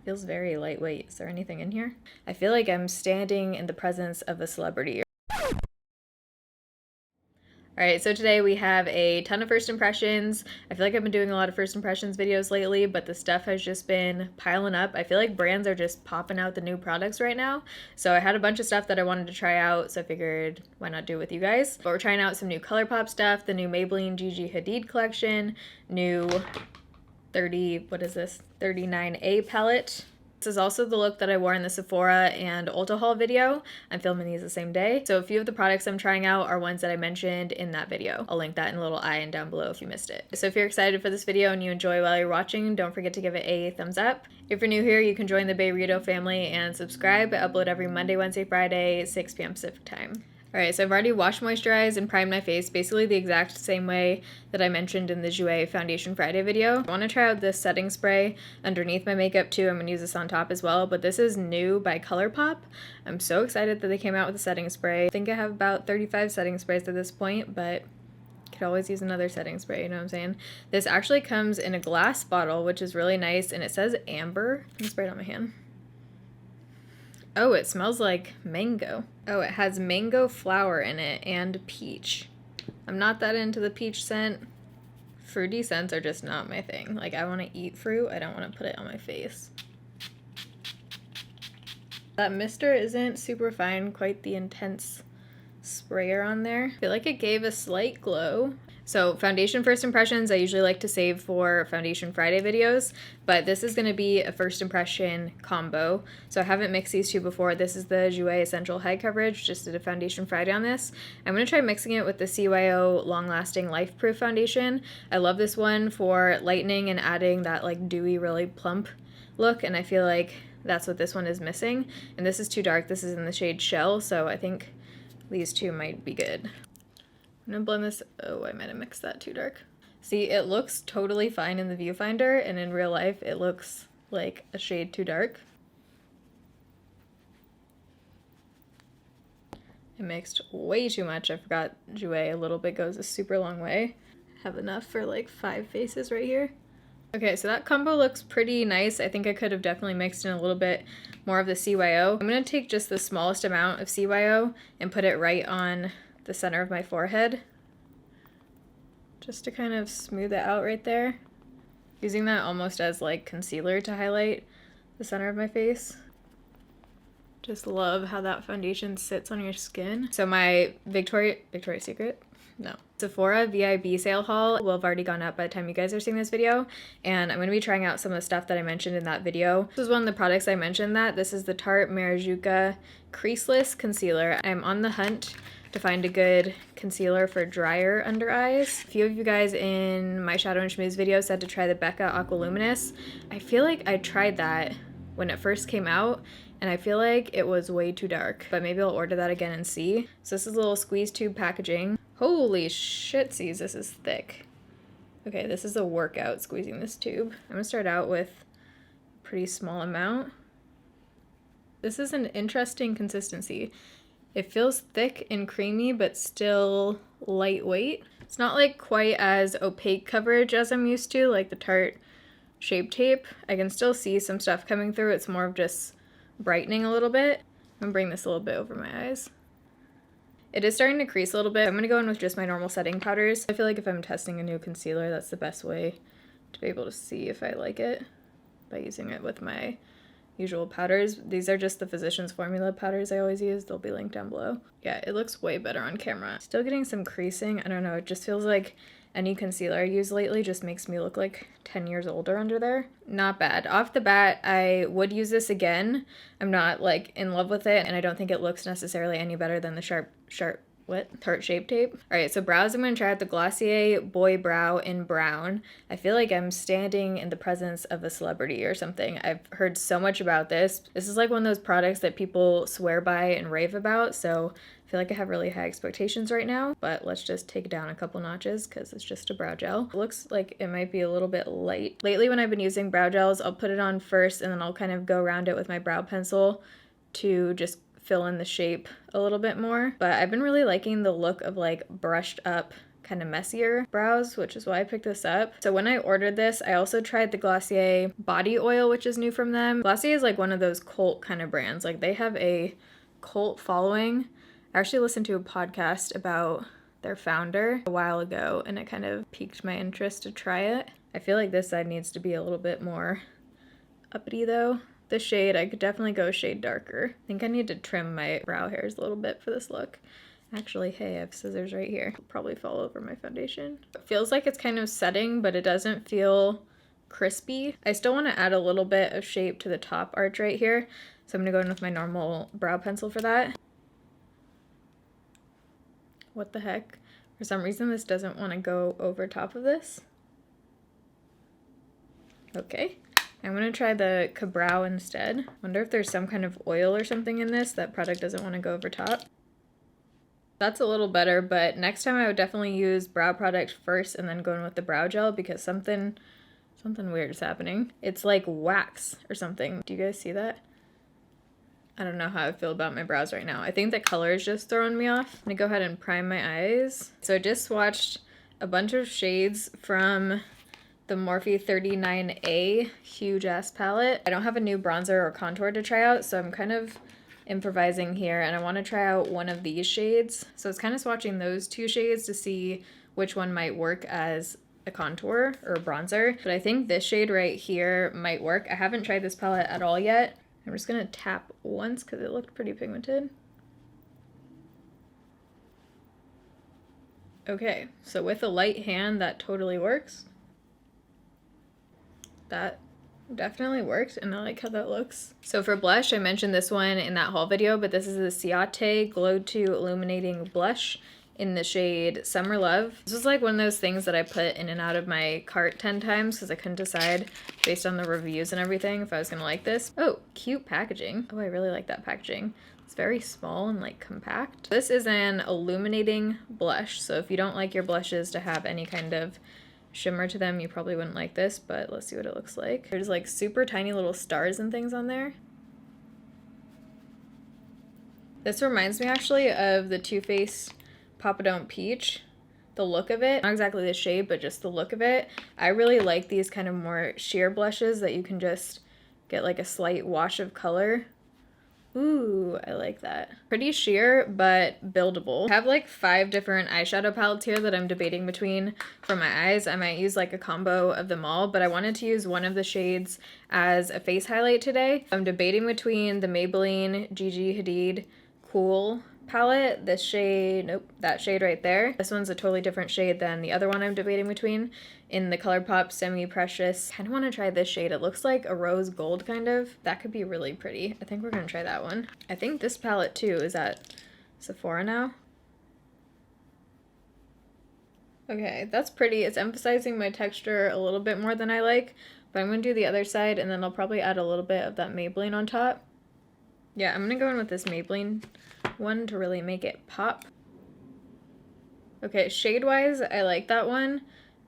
Feels very lightweight. Is there anything in here? I feel like I'm standing in the presence of a celebrity. Alright, so today we have a ton of first impressions. I feel like I've been doing a lot of first impressions videos lately, but the stuff has just been piling up. I feel like brands are just popping out the new products right now. So I had a bunch of stuff that I wanted to try out, so I figured why not do it with you guys. But we're trying out some new Colourpop stuff, the new Maybelline Gigi Hadid Collection, new 39A palette. This is also the look that I wore in the Sephora and Ulta haul video. I'm filming these the same day. So a few of the products I'm trying out are ones that I mentioned in that video. I'll link that in a little eye and down below if you missed it. So if you're excited for this video and you enjoy while you're watching, don't forget to give it a thumbs up. If you're new here, you can join the Bayrito family and subscribe. I upload every Monday, Wednesday, Friday, 6 p.m. Pacific time. Alright, so I've already washed, moisturized, and primed my face basically the exact same way that I mentioned in the Jouer Foundation Friday video. I want to try out this setting spray underneath my makeup too. I'm going to use this on top as well, but this is new by Colourpop. I'm so excited that they came out with a setting spray. I think I have about 35 setting sprays at this point, but could always use another setting spray, you know what I'm saying? This actually comes in a glass bottle, which is really nice, and it says amber. Let me spray it on my hand. Oh, it smells like mango. Oh, it has mango flower in it and peach. I'm not that into the peach scent. Fruity scents are just not my thing. Like, I want to eat fruit. I don't want to put it on my face. That mister isn't super fine, quite the intense sprayer on there. I feel like it gave a slight glow. So foundation first impressions, I usually like to save for Foundation Friday videos, but this is going to be a first impression combo. So I haven't mixed these two before. This is the Jouer Essential High Coverage, just did a Foundation Friday on this. I'm going to try mixing it with the CYO Long Lasting Life Proof Foundation. I love this one for lightening and adding that like dewy, really plump look, and I feel like that's what this one is missing. And this is too dark. This is in the shade Shell, so I think these two might be good. I'm gonna blend this. Oh, I might have mixed that too dark. See, it looks totally fine in the viewfinder, and in real life it looks like a shade too dark. I mixed way too much. I forgot Jouer a little bit goes a super long way. I have enough for like 5 faces right here. Okay, so that combo looks pretty nice. I think I could have definitely mixed in a little bit more of the CYO. I'm gonna take just the smallest amount of CYO and put it right on the center of my forehead, just to kind of smooth it out right there. Using that almost as like concealer to highlight the center of my face. Just love how that foundation sits on your skin. So my Victoria's Secret? No. Sephora VIB sale haul will have already gone up by the time you guys are seeing this video, and I'm going to be trying out some of the stuff that I mentioned in that video. This is one of the products I mentioned that. This is the Tarte Marajuka Creaseless Concealer. I'm on the hunt to find a good concealer for drier under eyes. A few of you guys in my Shadow and Schmooze video said to try the Becca Aqualuminous. I feel like I tried that when it first came out, and I feel like it was way too dark, but maybe I'll order that again and see. So this is a little squeeze tube packaging. Holy shitsies, this is thick. Okay, this is a workout squeezing this tube. I'm gonna start out with a pretty small amount. This is an interesting consistency. It feels thick and creamy, but still lightweight. It's not like quite as opaque coverage as I'm used to, like the Tarte Shape Tape. I can still see some stuff coming through. It's more of just brightening a little bit. I'm gonna bring this a little bit over my eyes. It is starting to crease a little bit. I'm gonna go in with just my normal setting powders. I feel like if I'm testing a new concealer, that's the best way to be able to see if I like it, by using it with my usual powders. These are just the Physicians Formula powders I always use. They'll be linked down below. Yeah, it looks way better on camera. Still getting some creasing. I don't know, it just feels like any concealer I use lately just makes me look like 10 years older under there. Not bad. Off the bat, I would use this again. I'm not like in love with it, and I don't think it looks necessarily any better than the Tarte Shape Tape. Alright, so brows, I'm going to try out the Glossier Boy Brow in Brown. I feel like I'm standing in the presence of a celebrity or something. I've heard so much about this. This is like one of those products that people swear by and rave about, so I feel like I have really high expectations right now, but let's just take it down a couple notches because it's just a brow gel. It looks like it might be a little bit light. Lately when I've been using brow gels, I'll put it on first and then I'll kind of go around it with my brow pencil to just fill in the shape a little bit more. But I've been really liking the look of like brushed up kind of messier brows, which is why I picked this up. So when I ordered this, I also tried the Glossier body oil, which is new from them. Glossier is like one of those cult kind of brands. Like they have a cult following. I actually listened to a podcast about their founder a while ago, and it kind of piqued my interest to try it. I feel like this side needs to be a little bit more uppity though. The shade, I could definitely go a shade darker. I think I need to trim my brow hairs a little bit for this look. Actually, hey, I have scissors right here. It'll probably fall over my foundation. It feels like it's kind of setting, but it doesn't feel crispy. I still want to add a little bit of shape to the top arch right here. So I'm gonna go in with my normal brow pencil for that. What the heck? For some reason, this doesn't want to go over top of this. Okay. I'm going to try the Eyebrow instead. Wonder if there's some kind of oil or something in this that product doesn't want to go over top. That's a little better, but next time I would definitely use brow product first and then go in with the brow gel because something weird is happening. It's like wax or something. Do you guys see that? I don't know how I feel about my brows right now. I think the color is just throwing me off. I'm gonna go ahead and prime my eyes. So I just swatched a bunch of shades from the Morphe 39A huge ass palette. I don't have a new bronzer or contour to try out, so I'm kind of improvising here, and I want to try out one of these shades. So it's kind of swatching those two shades to see which one might work as a contour or a bronzer, but I think this shade right here might work. I haven't tried this palette at all yet. I'm just gonna tap once because it looked pretty pigmented. Okay, so with a light hand, that totally works. That definitely worked, and I like how that looks. So for blush, I mentioned this one in that haul video, but this is the Ciate Glow 2 Illuminating Blush in the shade Summer Love. This was like one of those things that I put in and out of my cart 10 times because I couldn't decide based on the reviews and everything if I was gonna like this. Oh, cute packaging. Oh, I really like that packaging. It's very small and like compact. This is an illuminating blush, so if you don't like your blushes to have any kind of shimmer to them, you probably wouldn't like this, but let's see what it looks like. There's like super tiny little stars and things on there. This reminds me actually of the Too Faced Papa Don't Peach. The look of it, not exactly the shade, but just the look of it. I really like these kind of more sheer blushes that you can just get like a slight wash of color. Ooh, I like that. Pretty sheer, but buildable. I have like 5 different eyeshadow palettes here that I'm debating between for my eyes. I might use like a combo of them all, but I wanted to use one of the shades as a face highlight today. I'm debating between the Maybelline Gigi Hadid Cool palette, this shade, nope, that shade right there. This one's a totally different shade than the other one I'm debating between in the Colourpop Semi Precious. I kind of want to try this shade. It looks like a rose gold kind of. That could be really pretty. I think we're going to try that one. I think this palette too is at Sephora now. Okay, that's pretty. It's emphasizing my texture a little bit more than I like, but I'm going to do the other side and then I'll probably add a little bit of that Maybelline on top. Yeah, I'm going to go in with this Maybelline one to really make it pop. Okay, shade-wise, I like that one,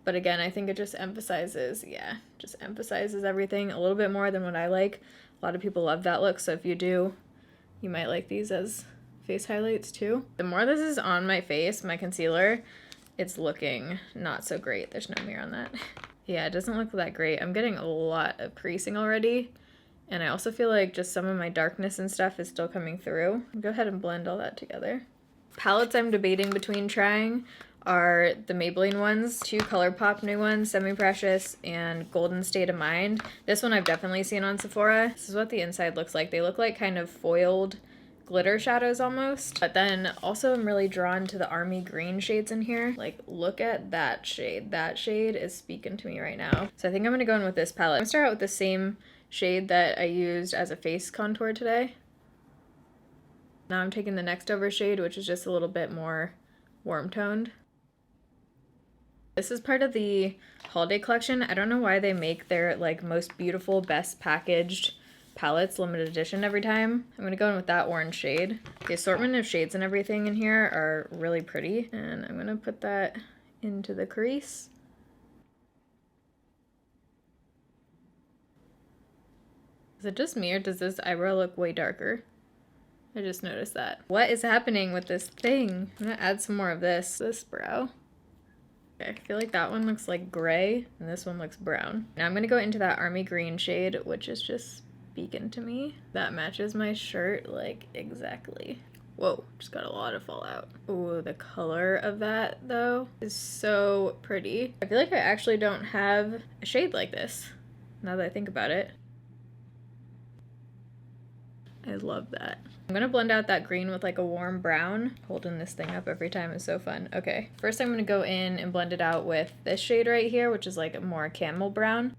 but again, I think it just emphasizes, yeah, just emphasizes everything a little bit more than what I like. A lot of people love that look, so if you do, you might like these as face highlights too. The more this is on my face, my concealer, it's looking not so great. There's no mirror on that. Yeah, it doesn't look that great. I'm getting a lot of creasing already. And I also feel like just some of my darkness and stuff is still coming through. I'll go ahead and blend all that together. Palettes I'm debating between trying are the Maybelline ones, 2 Colourpop new ones, Semi Precious and Golden State of Mind. This one I've definitely seen on Sephora. This is what the inside looks like. They look like kind of foiled glitter shadows almost. But then also I'm really drawn to the army green shades in here. Like, look at that shade. That shade is speaking to me right now. So I think I'm gonna go in with this palette. I'm gonna start out with the same shade that I used as a face contour today. Now I'm taking the next over shade, which is just a little bit more warm toned. This is part of the holiday collection. I don't know why they make their like most beautiful, best packaged palettes limited edition every time. I'm gonna go in with that orange shade. The assortment of shades and everything in here are really pretty, and I'm gonna put that into the crease. Is it just me or does this eyebrow look way darker? I just noticed that. What is happening with this thing? I'm gonna add some more of this brow. Okay, I feel like that one looks like gray and this one looks brown. Now I'm gonna go into that army green shade, which is just beacon to me. That matches my shirt like exactly. Whoa, just got a lot of fallout. Ooh, the color of that though is so pretty. I feel like I actually don't have a shade like this now that I think about it. I love that. I'm gonna blend out that green with like a warm brown. Holding this thing up every time is so fun. Okay, first I'm gonna go in and blend it out with this shade right here, which is like a more camel brown.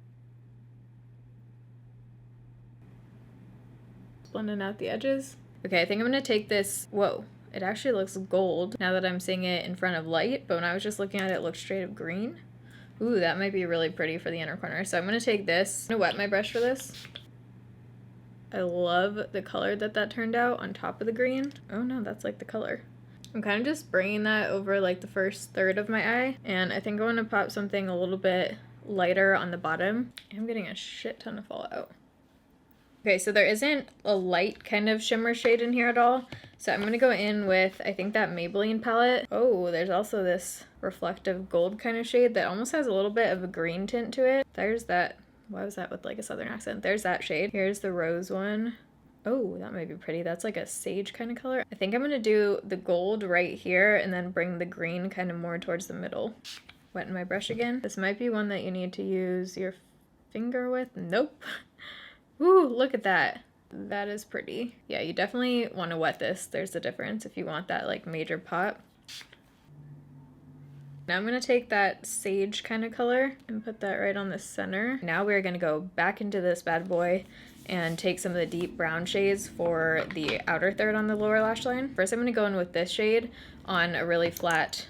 Blending out the edges. Okay, I think I'm gonna take this, whoa, it actually looks gold now that I'm seeing it in front of light, but when I was just looking at it, it looked straight up green. Ooh, that might be really pretty for the inner corner. So I'm gonna take this, I'm gonna wet my brush for this. I love the color that turned out on top of the green. Oh no, that's like the color. I'm kind of just bringing that over like the first third of my eye, and I think I want to pop something a little bit lighter on the bottom. I'm getting a shit ton of fallout. Okay, so there isn't a light kind of shimmer shade in here at all, so I'm gonna go in with, I think, that Maybelline palette. Oh, there's also this reflective gold kind of shade that almost has a little bit of a green tint to it. There's that. Why was that with like a southern accent? There's that shade. Here's the rose one. Oh, that might be pretty. That's like a sage kind of color. I think I'm gonna do the gold right here and then bring the green kind of more towards the middle. Wetting my brush again. This might be one that you need to use your finger with. Nope. Ooh, look at that. That is pretty. Yeah, you definitely want to wet this. There's the difference if you want that like major pop. Now I'm going to take that sage kind of color and put that right on the center. Now we're going to go back into this bad boy and take some of the deep brown shades for the outer third on the lower lash line. First I'm going to go in with this shade on a really flat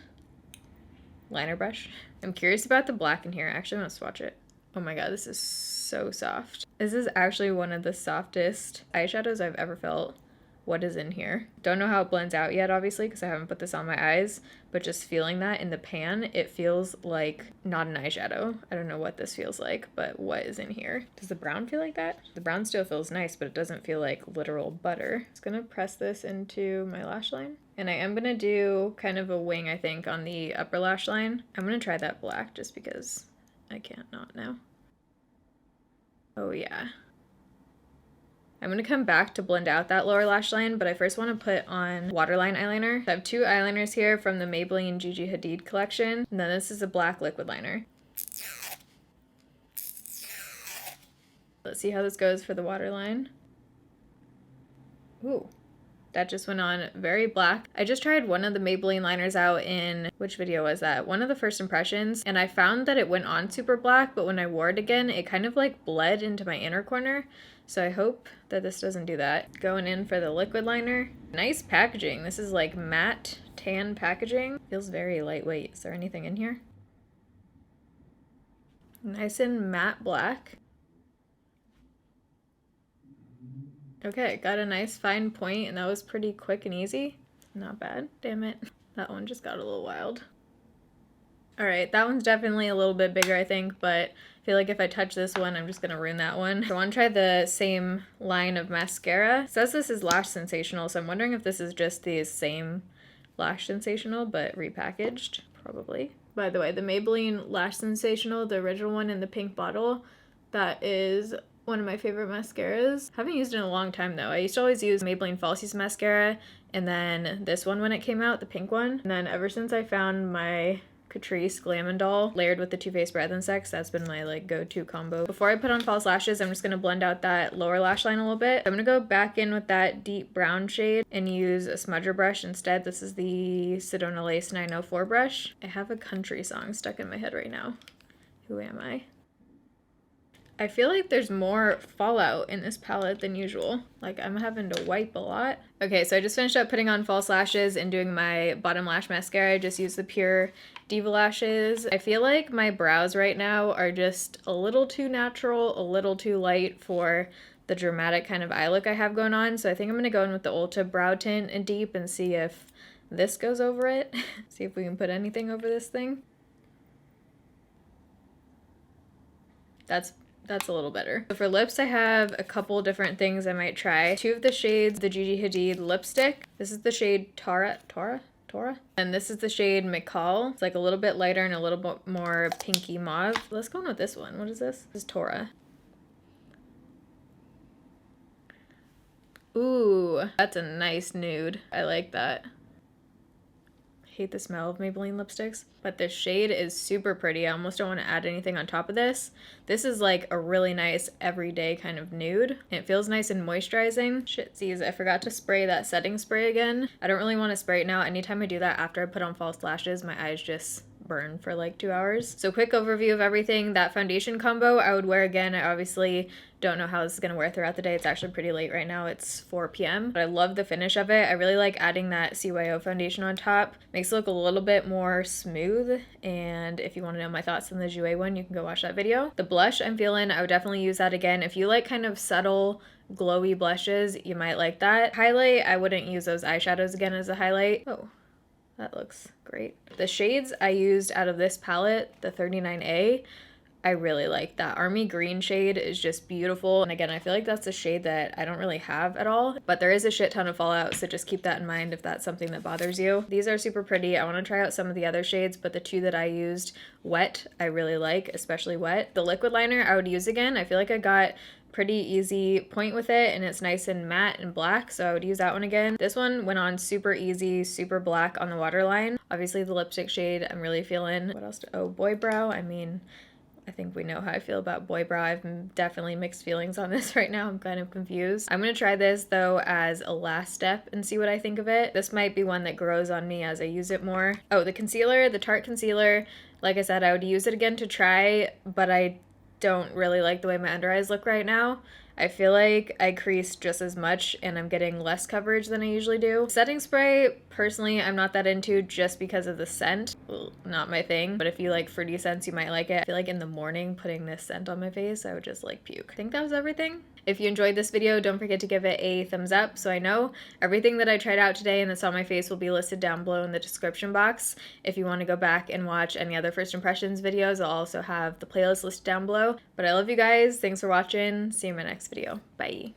liner brush. I'm curious about the black in here. I actually want to swatch it. Oh my god, this is so soft. This is actually one of the softest eyeshadows I've ever felt. What is in here? Don't know how it blends out yet, obviously, because I haven't put this on my eyes, but just feeling that in the pan, it feels like not an eyeshadow. I don't know what this feels like, but what is in here? Does the brown feel like that? The brown still feels nice, but it doesn't feel like literal butter. Just gonna press this into my lash line. And I am gonna do kind of a wing, I think, on the upper lash line. I'm gonna try that black just because I can't not now. Oh yeah. I'm going to come back to blend out that lower lash line, but I first want to put on waterline eyeliner. I have two eyeliners here from the Maybelline Gigi Hadid collection, and then this is a black liquid liner. Let's see how this goes for the waterline. Ooh, that just went on very black. I just tried one of the Maybelline liners out in, which video was that? One of the first impressions, and I found that it went on super black, but when I wore it again, it kind of like bled into my inner corner. So I hope that this doesn't do that. Going in for the liquid liner. Nice packaging. This is like matte tan packaging. Feels very lightweight. Is there anything in here? Nice and matte black. Okay, got a nice fine point, and that was pretty quick and easy. Not bad. Damn it. That one just got a little wild. Alright, that one's definitely a little bit bigger, I think, but I feel like if I touch this one, I'm just gonna ruin that one. I want to try the same line of mascara. It says this is Lash Sensational, so I'm wondering if this is just the same Lash Sensational, but repackaged, probably. By the way, the Maybelline Lash Sensational, the original one in the pink bottle, that is one of my favorite mascaras. Haven't used it in a long time though. I used to always use Maybelline Falsies mascara, and then this one when it came out, the pink one. And then ever since I found my Catrice Glam & Doll layered with the Too Faced Breath and Sex, that's been my like go-to combo. Before I put on false lashes, I'm just gonna blend out that lower lash line a little bit. I'm gonna go back in with that deep brown shade and use a smudger brush instead. This is the Sedona Lace 904 brush. I have a country song stuck in my head right now. Who am I? I feel like there's more fallout in this palette than usual. Like I'm having to wipe a lot. Okay, so I just finished up putting on false lashes and doing my bottom lash mascara. I just used the Pure Diva lashes. I feel like my brows right now are just a little too natural, a little too light for the dramatic kind of eye look I have going on. So I think I'm gonna go in with the Ulta Brow Tint in Deep and see if this goes over it. See if we can put anything over this thing. That's a little better. So for lips, I have a couple different things I might try. Two of the shades, the Gigi Hadid lipstick. This is the shade Tara? Tora. And this is the shade McCall. It's like a little bit lighter and a little bit more pinky mauve. Let's go on with this one. What is this? This is Tora. Ooh, that's a nice nude. I like that. Hate the smell of Maybelline lipsticks, but this shade is super pretty. I almost don't want to add anything on top of this. This is like a really nice everyday kind of nude. It feels nice and moisturizing. Shitsies, I forgot to spray that setting spray again. I don't really want to spray it now. Anytime I do that after I put on false lashes, my eyes just burn for like 2 hours. So quick overview of everything. That foundation combo I would wear again. I obviously don't know how this is going to wear throughout the day. It's actually pretty late right now. It's 4 p.m. But I love the finish of it. I really like adding that CYO foundation on top. Makes it look a little bit more smooth. And if you want to know my thoughts on the Jouer one, you can go watch that video. The blush I'm feeling, I would definitely use that again. If you like kind of subtle glowy blushes, you might like that. Highlight, I wouldn't use those eyeshadows again as a highlight. Oh, that looks great. The shades I used out of this palette, the 39A, I really like that. Army green shade is just beautiful. And again, I feel like that's a shade that I don't really have at all, but there is a shit ton of fallout, so just keep that in mind if that's something that bothers you. These are super pretty. I want to try out some of the other shades, but the two that I used, Wet, I really like, especially Wet. The liquid liner I would use again. I feel like I got pretty easy point with it, and it's nice and matte and black, so I would use that one again. This one went on super easy, super black on the waterline. Obviously the lipstick shade I'm really feeling. What else? Oh, Boy Brow. I mean, I think we know how I feel about Boy Brow. I've definitely mixed feelings on this right now. I'm kind of confused. I'm gonna try this though as a last step and see what I think of it. This might be one that grows on me as I use it more. Oh, the concealer, the Tarte concealer. Like I said, I would use it again to try, but I don't really like the way my under eyes look right now. I feel like I crease just as much and I'm getting less coverage than I usually do. Setting spray, personally, I'm not that into just because of the scent. Well, not my thing, but if you like fruity scents, you might like it. I feel like in the morning putting this scent on my face, I would just like puke. I think that was everything. If you enjoyed this video, don't forget to give it a thumbs up so I know. Everything that I tried out today and that's on my face will be listed down below in the description box. If you want to go back and watch any other first impressions videos, I'll also have the playlist listed down below. But I love you guys. Thanks for watching. See you in my next video. Bye.